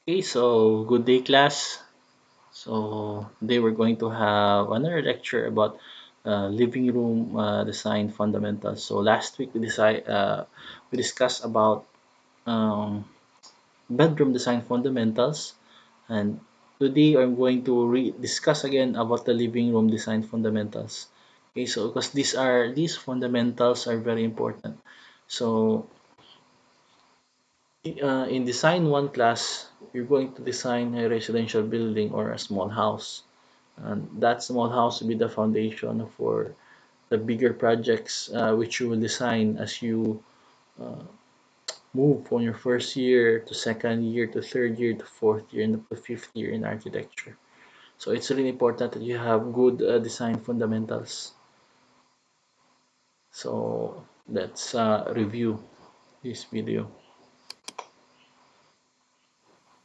Okay, so good day, class. So today we're going to have another lecture about living room design fundamentals. So last week we discussed about um, bedroom design fundamentals, and today I'm going to discuss again about the living room design fundamentals. Okay, so because these fundamentals are very important. So in design one class, you're going to design a residential building or a small house. And that small house will be the foundation for the bigger projects which you will design as you uh, move from your first year to second year to third year to fourth year and up to fifth year in architecture. So it's really important that you have good design fundamentals. So let's review this video.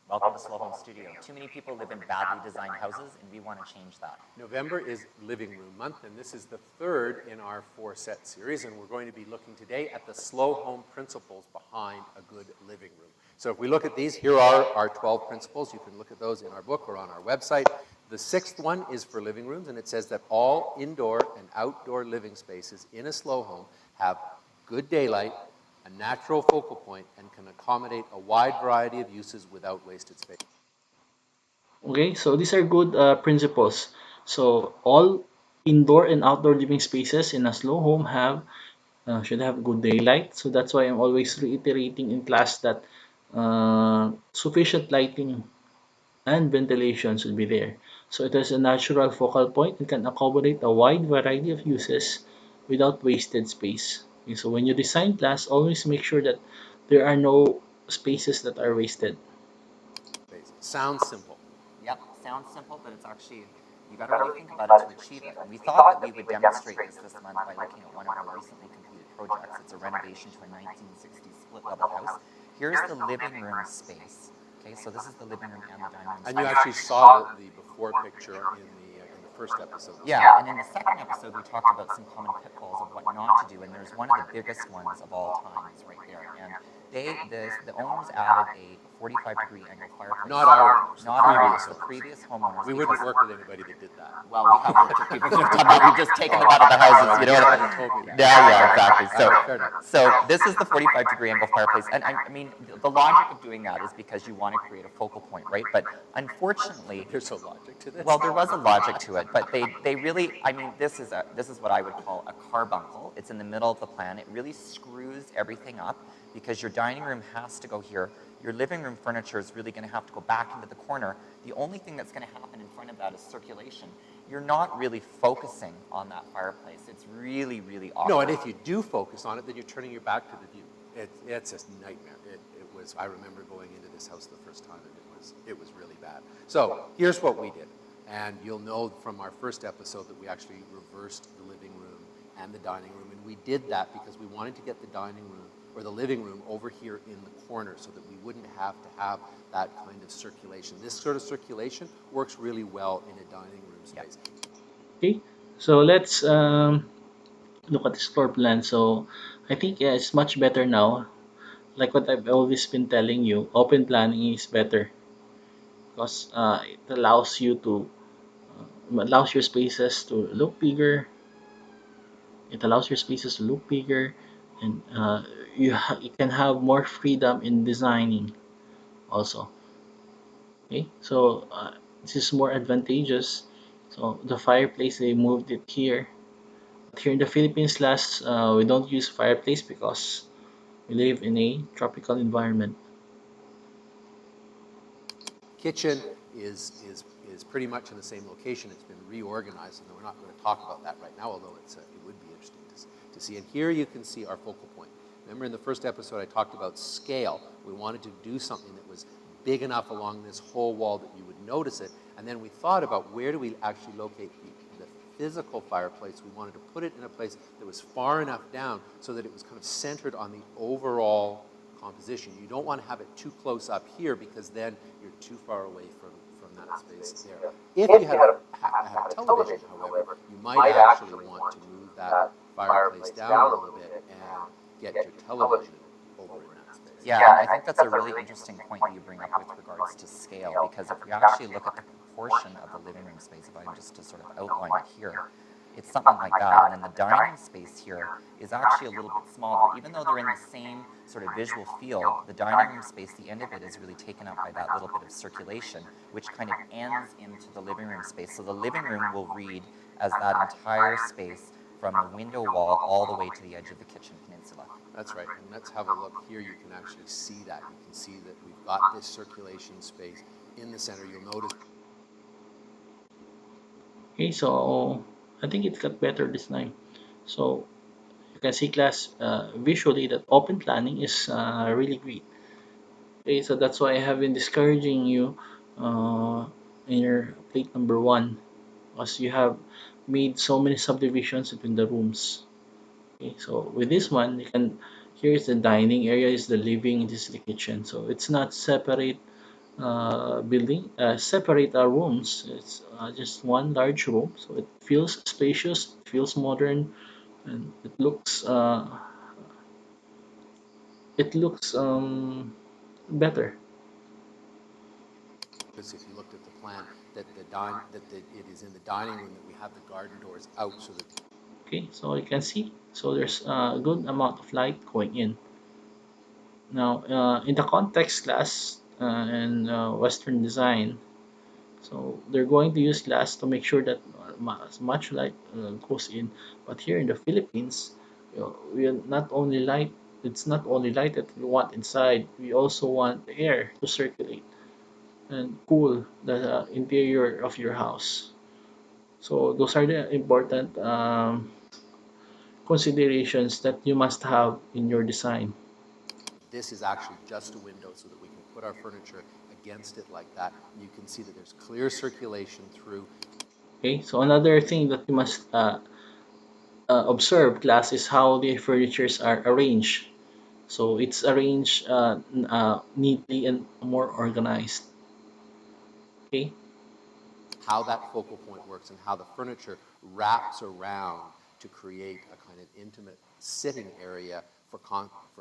Welcome to Slow Home Studio. Too many people live in badly designed houses, and we want to change that. November is Living Room Month, and this is the third in our four-set series, and we're going to be looking today at the slow home principles behind a good living room. So if we look at these, here are our 12 principles. You can look at those in our book or on our website. The sixth one is for living rooms, and it says that all indoor and outdoor living spaces in a slow home have good daylight, a natural focal point, and can accommodate a wide variety of uses without wasted space. Okay, so these are good principles. So all indoor and outdoor living spaces in a slow home have should have good daylight. So that's why I'm always reiterating in class that sufficient lighting and ventilation should be there. So it has a natural focal point and can accommodate a wide variety of uses without wasted space. Okay, so when you design class, always make sure that there are no spaces that are wasted. Sounds simple. Yep, sounds simple, but it's actually, you got to really think about it to achieve it. And we thought that we would demonstrate this month by looking at one of our recently completed projects. It's a renovation to a 1960s split-level house. Here's the living room space. Okay, so this is the living room and the dining room And space. you actually saw the before picture in the first episode. Yeah, and in the second episode, we talked about some common pitfalls of what not to do, and there's one of the biggest ones of all time is right there. And the owners added a 45-degree angle fireplace. Not our owners, Not our owners, the previous homeowners. We wouldn't work with anybody that did that. Well, we have worked with people who have done that. We've just taken them out of the houses, you know what I mean? Told me that. Yeah, exactly. Fair enough. So this is the 45-degree angle fireplace, and I mean, the logic of doing that is because you want to create a focal point, right? But unfortunately, There's a logic to this. well, there was a logic to it, but they really, I mean, this is what I would call a carbuncle. It's in the middle of the plan. It really screws everything up because your dining room has to go here. Your living room furniture is really going to have to go back into the corner. The only thing that's going to happen in front of that is circulation. You're not really focusing on that fireplace. It's really, really awkward. No, and if you do focus on it, then you're turning your back to the view. It's a nightmare. It was. I remember going into this house the first time, and it was really bad. So here's what we did, and you'll know from our first episode that we actually reversed the living room and the dining room, and we did that because we wanted to get the dining room or the living room over here in the corner so that we wouldn't have to have that kind of circulation. This sort of circulation works really well in a dining room space. Okay, so let's look at this floor plan. So I think yeah, it's much better now. Like what I've always been telling you, open planning is better because it allows you to allows your spaces to look bigger. It allows your spaces to look bigger, and you can have more freedom in designing also. Okay, so this is more advantageous. So the fireplace they moved it here. But here in the Philippines, last we don't use fireplace because we live in a tropical environment. Kitchen is pretty much in the same location. It's been reorganized, and we're not going to talk about that right now, although it would be interesting to see. And here you can see our focal point. Remember in the first episode I talked about scale. We wanted to do something that was big enough along this whole wall that you would notice it, and then we thought about where do we actually locate the physical fireplace. We wanted to put it in a place that was far enough down so that it was kind of centered on the overall composition. You don't want to have it too close up here because then you're too far away from that space there. If you had a television, however, you might actually want to move that fireplace down a little bit and get your television over in that space. Yeah, and I think that's a really interesting point that you bring up with regards to scale, because if we actually look at the proportion of the living room space, if I'm just to sort of outline it here, it's something like that. And then the dining space here is actually a little bit smaller. Even though they're in the same sort of visual field, the dining room space, the end of it is really taken up by that little bit of circulation, which kind of ends into the living room space. So the living room will read as that entire space from the window wall all the way to the edge of the kitchen peninsula. That's right. And let's have a look here. You can actually see that. You can see that we've got this circulation space in the center. You'll notice. Okay, so I think it got better this time. So you can see class visually that open planning is really great. Okay, so that's why I have been discouraging you uh, in your plate number one, because you have made so many subdivisions between the rooms. Okay, so with this one, you can, here is the dining area, is the living, this is the kitchen. So it's not separate separate our rooms. It's just one large room, so it feels spacious, it feels modern, and it looks better. If you looked at the plan, that it is in the dining room that we have the garden doors out so that. Okay, so you can see, so there's a good amount of light going in. Now, in the context class and Western design, so they're going to use glass to make sure that as much light goes in. But here in the Philippines, we are not only light. It's not only light that we want inside. We also want the air to circulate and cool the interior of your house. So those are the important considerations that you must have in your design. This is actually just a window so that we can put our furniture against it like that. You can see that there's clear circulation through. Okay, so another thing that you must observe, class, is how the furnitures are arranged. So it's arranged neatly and more organized. Okay. How that focal point works and how the furniture wraps around to create a kind of intimate sitting area for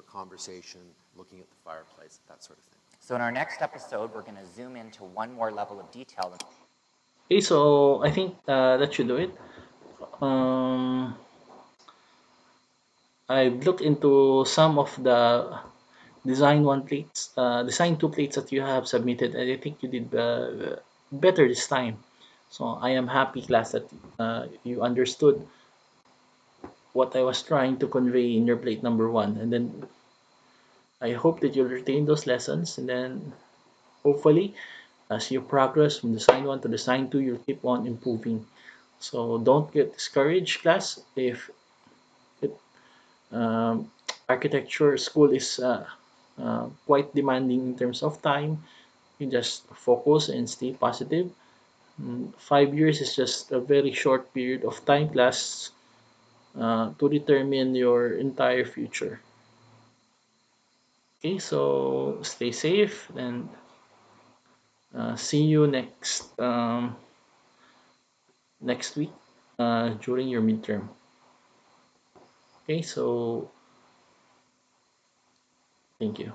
conversation, looking at the fireplace, that sort of thing. So in our next episode, we're going to zoom into one more level of detail. Okay, so I think that should do it. Um, I've looked into some of the design two plates that you have submitted, and I think you did better this time. So I am happy, class, that you understood what I was trying to convey in your plate number one, and then I hope that you'll retain those lessons, and then hopefully, as you progress from design one to design two, you'll keep on improving. So don't get discouraged, class. If it, architecture school is quite demanding in terms of time, you just focus and stay positive. 5 years is just a very short period of time, class, to determine your entire future. Okay, so stay safe and see you next week during your midterm. Okay, so thank you.